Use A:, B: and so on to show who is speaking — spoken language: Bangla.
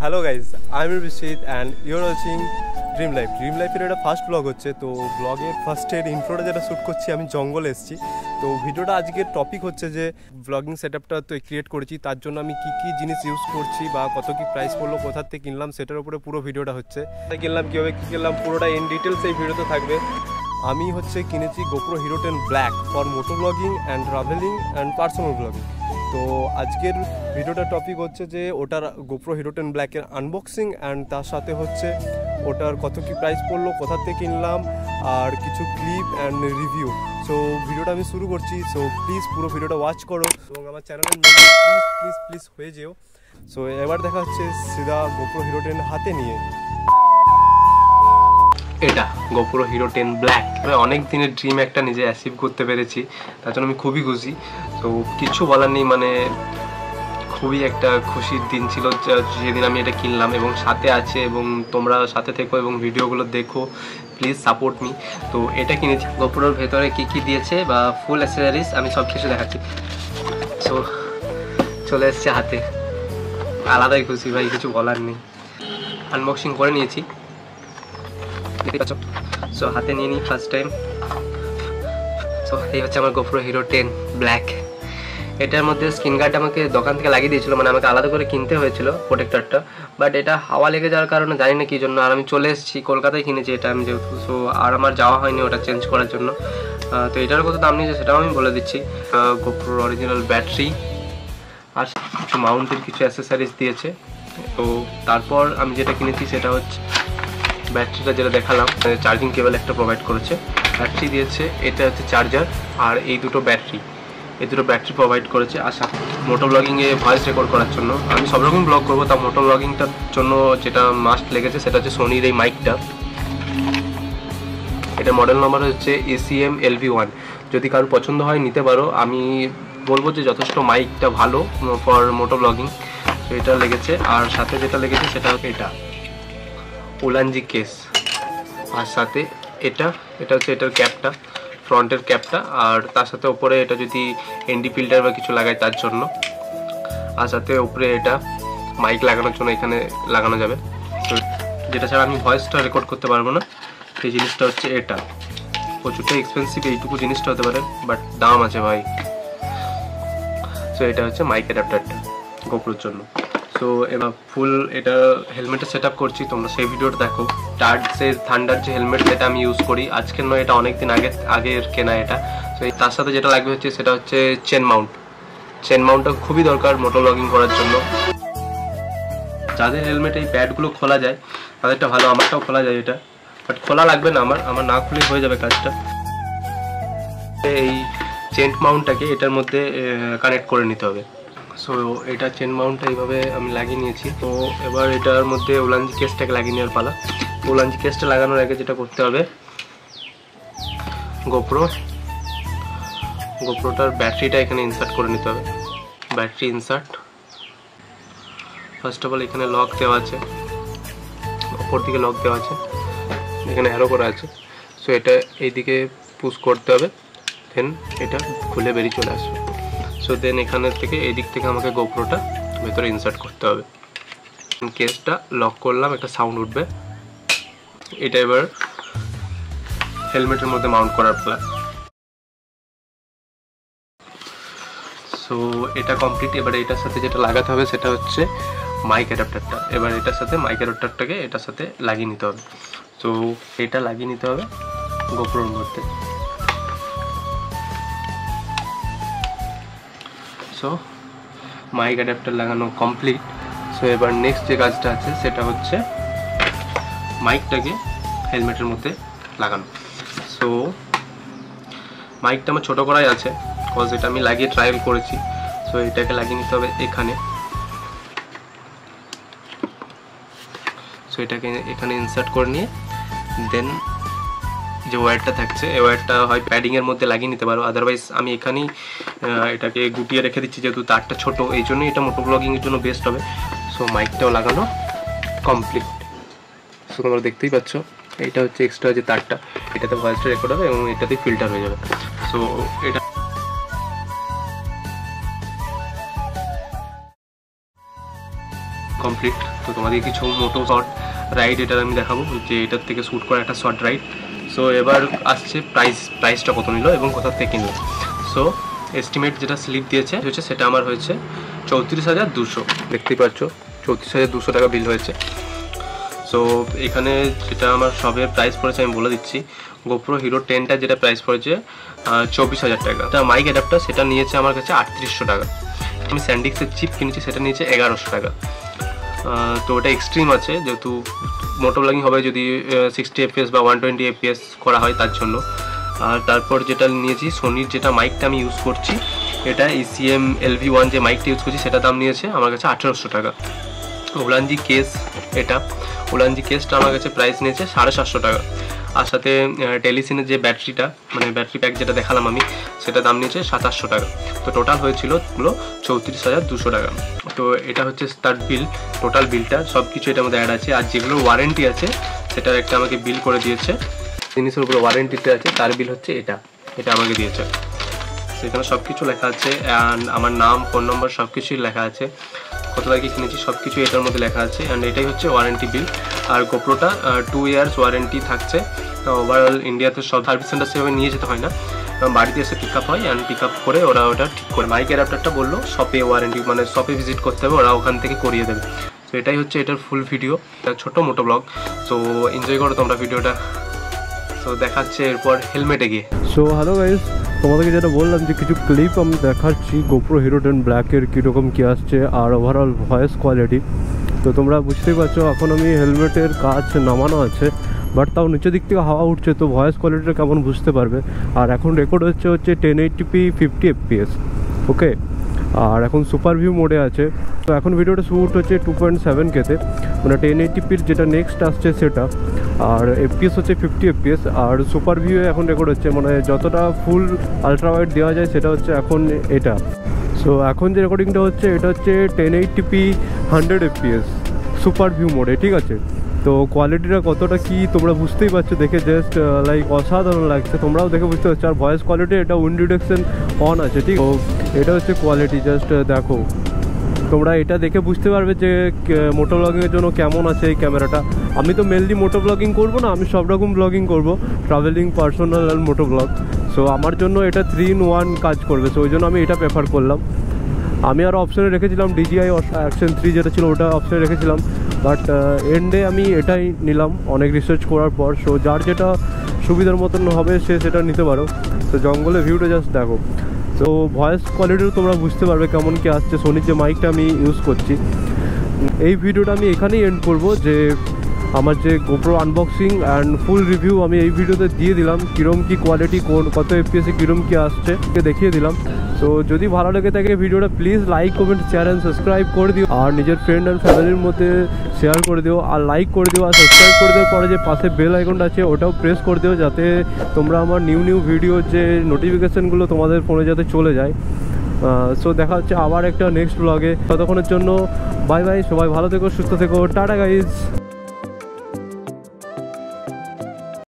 A: Hello guys, I am Biswajit and your watching dream life. Dream লাইফের এটা ফার্স্ট ব্লগ হচ্ছে। তো ব্লগের ফার্স্টের ইন্ট্রোটা যেটা শ্যুট করছি আমি জঙ্গলে এসেছি। তো ভিডিওটা আজকের টপিক হচ্ছে যে ব্লগিং সেট আপটা তো ক্রিয়েট করেছি, তার জন্য আমি কী কী জিনিস ইউজ করছি বা কত কী প্রাইস পড়লো, কোথার থেকে কিনলাম, সেটার উপরে পুরো ভিডিওটা হচ্ছে। কিনলাম কীভাবে কী কিনলাম পুরোটা ইন ডিটেলস এই ভিডিওতে থাকবে। আমি কিনেছি GoPro Hero 10 Black for Moto blogging and travelling and personal blogging. তো আজকের ভিডিওটার টপিক হচ্ছে যে ওটার GoPro Hero 10 Black-এর আনবক্সিং অ্যান্ড তার সাথে হচ্ছে ওটার কত কি প্রাইস পড়লো, কোথা থেকে কিনলাম, আর কিছু ক্লিপ অ্যান্ড রিভিউ। সো ভিডিওটা আমি শুরু করছি। সো প্লিজ পুরো ভিডিওটা ওয়াচ করো এবং আমার চ্যানেলের মেম্বার প্লিজ হয়ে যেও। সো এবার দেখা হচ্ছে সিধা GoPro Hero 10 হাতে নিয়ে। এটা GoPro Hero 10 Black। অনেক দিনের ড্রিম একটা নিজে অ্যাচিভ করতে পেরেছি, তার জন্য আমি খুবই খুশি। তো কিছু বলার নেই, খুবই একটা খুশির দিন ছিল যেদিন আমি এটা কিনলাম এবং সাথে আছে, এবং তোমরা সাথে থেকো এবং ভিডিওগুলো দেখো, প্লিজ সাপোর্ট মি। তো এটা কিনেছি। GoProর ভেতরে কী কী দিয়েছে বা ফুল অ্যাক্সেসরিজ আমি সব কিছু দেখাচ্ছি। সো চলে এসছে হাতে, আলাদাই খুশি ভাই, কিছু বলার নেই। আনবক্সিং করে নিয়েছি, সো হাতে নিয়ে নিই ফার্স্ট টাইম। সো এই হচ্ছে আমার GoPro Hero 10 Black। এটার মধ্যে স্ক্রিন গার্ড আমাকে দোকান থেকে লাগিয়ে দিয়েছিল, আমাকে আলাদা করে কিনতে হয়েছিল প্রোটেক্টরটা, বাট এটা হাওয়া লেগে যাওয়ার কারণে জানি না কী জন্য, আর আমি চলে এসেছি কলকাতায় কিনেছি এটা আমি যেহেতু। সো আর আমার যাওয়া হয়নি ওটা চেঞ্জ করার জন্য। তো এটার কত দাম নিয়েছে সেটাও আমি বলে দিচ্ছি। GoPro অরিজিনাল ব্যাটারি আর মাউন্টের কিছু অ্যাক্সেসরিজ দিয়েছে। তো তারপর আমি যেটা কিনেছি সেটা হচ্ছে ব্যাটারিটা, যেটা দেখালাম, চার্জিং কেবল একটা প্রোভাইড করেছে, ব্যাটারি দিয়েছে, এটা হচ্ছে চার্জার, আর এই দুটো ব্যাটারি প্রোভাইড করেছে। আর মোটো ব্লগিংয়ে ভয়েস রেকর্ড করার জন্য, আমি সব রকম ব্লগ করবো, তা মোটো ব্লগিংটার জন্য যেটা মাস্ট লেগেছে সেটা হচ্ছে সোনির এই মাইকটা। এটা মডেল নাম্বার হচ্ছে ACM LV1। যদি কারোর পছন্দ হয় নিতে পারো, আমি বলবো যে যথেষ্ট মাইকটা ভালো ফর মোটো ব্লগিং। তো এটা লেগেছে, আর সাথে যেটা লেগেছে সেটা হচ্ছে এটা ওলানজি কেস, আর সাথে এটা হচ্ছে এটার ক্যাপটা, ফ্রন্টের ক্যাপটা, আর তার সাথে ওপরে এটা যদি এনডি ফিল্টার বা কিছু লাগায় তার জন্য, আর সাথে ওপরে এটা মাইক লাগানোর জন্য এখানে লাগানো যাবে। তো যেটা ছাড়া আমি ভয়েসটা রেকর্ড করতে পারবো না, সেই জিনিসটা হচ্ছে এটা। প্রচুরটা এক্সপেন্সিভ এইটুকু জিনিসটা হতে পারে, বাট দাম আছে ভাই। সো এটা হচ্ছে মাইক অ্যাডাপ্টারটা GoProর জন্য। সো এবার ফুল এটা হেলমেটের সেট আপ করছি, তোমরা সেই ভিডিওটা দেখো। টার্ডসের থান্ডার যে হেলমেট সেটা আমি ইউজ করি, আজকের নয়, এটা অনেকদিন আগের কেনা এটা। তো তার সাথে যেটা লাগবে হচ্ছে সেটা হচ্ছে চেন মাউন্টটা খুবই দরকার মোটো ব্লগিং করার জন্য। যাদের হেলমেট এই প্যাডগুলো খোলা যায় তাদেরটা ভালো, আমারটাও খোলা যায় এটা, বাট খোলা লাগবে না, আমার না খুলে হয়ে যাবে কাজটা। এই চেন মাউন্টটাকে এটার মধ্যে কানেক্ট করে নিতে হবে। সো এটা চেন মাউন্টটা এইভাবে আমি লাগিয়ে নিয়েছি। তো এবার এটার মধ্যে ওলানজি কেসটাকে লাগিয়ে নেওয়ার পালা। ওলানজি কেসটা লাগানোর আগে যেটা করতে হবে, গোপ্রোটার ব্যাটারিটা এখানে ইনসার্ট করে নিতে হবে। Battery insert, first of all এখানে লক দেওয়া আছে, ওপর দিকে লক দেওয়া আছে, এখানে অ্যারো করা আছে। সো এটা এইদিকে পুশ করতে হবে, দেন এটা খুলে বেরিয়ে চলে আসবে। সো দেন এখানের থেকে এই দিক থেকে আমাকে GoProটা ভেতরে ইনসার্ট করতে হবে। কেসটা লক করলাম, একটা সাউন্ড উঠবে। এটা এবার হেলমেটের মধ্যে মাউন্ট করার প্ল্যান। সো এটা কমপ্লিট। এবার এটার সাথে যেটা লাগাতে হবে সেটা হচ্ছে মাইক অ্যাডাপ্টারটা। এবার এটার সাথে মাইক অ্যাডাপ্টারটাকে এটার সাথে লাগিয়ে নিতে হবে। সো এটা লাগিয়ে নিতে হবে GoProর মধ্যে। সো মাইক অ্যাডাপ্টার লাগানো কমপ্লিট। সো এবার নেক্সট যে কাজটা আছে সেটা হচ্ছে মাইকটাকে হেলমেটের মধ্যে লাগানো। সো মাইকটা আমার ছোটো করাই আছে, কজ এটা আমি লাগিয়ে ট্রায়াল করেছি। সো এটাকে লাগিয়ে নিতে হবে এখানে। সো এটাকে এখানে ইনসার্ট করে নিয়ে দেন যে ওয়্যারটা থাকছে, এই ওয়্যারটা হয় প্যাডিংয়ের মধ্যে লাগিয়ে নিতে পারো, আদারওয়াইজ আমি এখানেই এটাকে গুটিয়ে রেখে দিচ্ছি, যেহেতু তারটা ছোটো, এই জন্যই এটা মোটো ব্লগিংয়ের জন্য বেস্ট হবে। সো মাইকটাও লাগানো কমপ্লিট। সো তোমরা দেখতেই পাচ্ছ, এইটা হচ্ছে এক্সট্রা যে তারটা, এটাতে ভয়েসটা রেকর্ড হবে এবং এটাতে ফিল্টার হয়ে যাবে। সো এটা কমপ্লিট। তো তোমাদের কিছু মোটো শর্ট রাইড এটা আমি দেখাবো, যে এটার থেকে শ্যুট করা একটা শর্ট রাইড। সো এবার আসছে প্রাইসটা কত নিল এবং কোথা থেকে কিনলো। সো এস্টিমেট যেটা স্লিপ দিয়েছে হচ্ছে সেটা আমার হয়েছে 34,200, দেখতেই পাচ্ছ 34,200 টাকা বিল হয়েছে। সো এখানে যেটা আমার সবের প্রাইস পড়েছে আমি বলে দিচ্ছি। গোপ্রো হিরো 10টা যেটা প্রাইস পড়েছে 24,000 টাকা। মাইক অ্যাডাপ্টার সেটা নিয়েছে আমার কাছে 3800 টাকা। আমি স্যান্ডিক্সের চিপ কিনেছি, সেটা নিয়েছে 1100 টাকা। তো ওটা এক্সট্রিম আছে, যেহেতু মোটো ব্লগিং হবে যদি 60 FPS বা 120 FPS করা হয় তার জন্য। আর তারপর যেটা নিয়েছি সোনির যেটা মাইকটা আমি ইউজ করছি, এটা ECM LV1 যে মাইকটা ইউজ করছি সেটা দাম নিয়েছে আমার কাছে 1800 টাকা। উলানজি কেস, এটা উলানজি কেসটা আমার কাছে প্রাইস নিয়েছে 750 টাকা। আর সাথে টেলিসিনের যে ব্যাটারিটা মানে ব্যাটারি প্যাক যেটা দেখালাম আমি, সেটা দাম নিয়েছে 2700 টাকা। তো টোটাল হয়েছিল পুরো 34,200 টাকা। তো এটা হচ্ছে তার বিল, টোটাল বিলটা সব কিছু এটার মধ্যে অ্যাড আছে। আর যেগুলো ওয়ারেন্টি আছে সেটার একটা আমাকে বিল করে দিয়েছে, জিনিসের উপরে ওয়ারেন্টিতে আছে, তার বিল হচ্ছে এটা আমাকে দিয়েছে। সেখানে সব কিছু লেখা আছে, অ্যান্ড আমার নাম, ফোন নম্বর সব কিছুই লেখা আছে, কত টাকা কিনেছি সব কিছু এটার মধ্যে লেখা আছে। অ্যান্ড এটাই হচ্ছে ওয়ারেন্টি বিল। আর গোপ্রোটা 2 ইয়ার্স ওয়ারেন্টি থাকছে। ওভারঅল ইন্ডিয়াতে সব সার্ভিস সেন্টার সেভাবে নিয়ে যেতে হয় না, বাড়িতে এসে পিক আপ হয়, অ্যান্ড পিক আপ করে ওরা ওটা ঠিক করে। মাইক অ্যাডাপ্টারটা বললো শপে ওয়ারেন্টি, মানে শপে ভিজিট করতে হবে, ওরা ওখান থেকে করিয়ে দেবে। তো এটাই হচ্ছে এটার ফুল ভিডিও, ছোটো মোটো ব্লগ। সো এনজয় করো তোমরা ভিডিওটা। সো দেখাচ্ছে এরপর হেলমেটে গিয়ে।
B: সো হ্যালো গাইস, তোমাদেরকে যেটা বললাম যে কিছু ক্লিপ আমি দেখাচ্ছি গোপ্রো হিরো 10 ব্ল্যাকের কীরকম কী আসছে আর ওভারঅল ভয়েস কোয়ালিটি। তো তোমরা বুঝতেই পারছো এখন আমি হেলমেটের কাজ নামানো আছে, বাট তাও নিচের দিক থেকে হাওয়া উঠছে, তো ভয়েস কোয়ালিটিটা কেমন বুঝতে পারবে। আর এখন রেকর্ড হচ্ছে 1080p 50 FPS, ওকে। আর এখন সুপার ভিউ মোডে আছে। তো এখন ভিডিওটা শ্যুট হচ্ছে 2.7K-তে, মানে 1080pর যেটা নেক্সট আসছে সেটা। আর FPS হচ্ছে 50 FPS। আর সুপার ভিউ এখন রেকর্ড হচ্ছে, মানে যতটা ফুল আলট্রা ওয়াইড দেওয়া যায় সেটা হচ্ছে এখন এটা। সো এখন যে রেকর্ডিংটা হচ্ছে এটা হচ্ছে 1080p 100 FPS সুপার ভিউ মোডে, ঠিক আছে। তো কোয়ালিটিটা কতটা কি তোমরা বুঝতেই পারছো দেখে, জাস্ট লাইক অসাধারণ লাগছে, তোমরাও দেখে বুঝতে পারছো। আর ভয়েস কোয়ালিটি এটা উইন্ড ডিটেকশন অন আছে, ঠিক। তো এটা হচ্ছে কোয়ালিটি, জাস্ট দেখো তোমরা এটা দেখে বুঝতে পারবে যে মোটো ব্লগিংয়ের জন্য কেমন আছে এই ক্যামেরাটা। আমি তো মেনলি মোটো ব্লগিং করবো না, আমি সব রকম ব্লগিং করবো, ট্রাভেলিং, পার্সোনাল আর মোটো ব্লগ। সো আমার জন্য এটা 3-in-1 কাজ করবে, সো ওই জন্য আমি এটা প্রেফার করলাম। আমি আরও অপশানে রেখেছিলাম DJI Action 3 যেটা ছিল, ওটা অপশানে রেখেছিলাম, বাট এন্ডে আমি এটাই নিলাম অনেক রিসার্চ করার পর। সো যার যেটা সুবিধার মতন হবে সে সেটা নিতে পারো। তো জঙ্গলে ভিউটা জাস্ট দেখো। তো ভয়েস কোয়ালিটিও তোমরা বুঝতে পারবে কেমন কি আসছে সোনির যে মাইকটা আমি ইউজ করছি। এই ভিডিওটা আমি এখানেই এন্ড করবো, যে আমার যে GoPro unboxing and full review আমি এই ভিডিওতে দিয়ে দিলাম, কীরকম কী কোয়ালিটি, কত FPS-এ কীরকম কী আসছে দেখিয়ে দিলাম। সো যদি ভালো লেগে থাকে ভিডিওটা please like, comment, share and subscribe করে দিও। আর নিজের ফ্রেন্ড অ্যান্ড ফ্যামিলির মধ্যে শেয়ার করে দিও, আর লাইক করে দিও। আর সাবস্ক্রাইব করে দেওয়ার পরে যে পাশে বেল আইকনটা আছে ওটাও প্রেস করে দিও, যাতে তোমরা আমার নিউ ভিডিওর যে নোটিফিকেশানগুলো তোমাদের ফোনে যাতে চলে যায়। সো দেখা হচ্ছে আবার একটা নেক্সট ব্লগে। ততক্ষণের জন্য বাই বাই, সবাই ভালো থেকো, সুস্থ থেকো, টাটা গাইজ।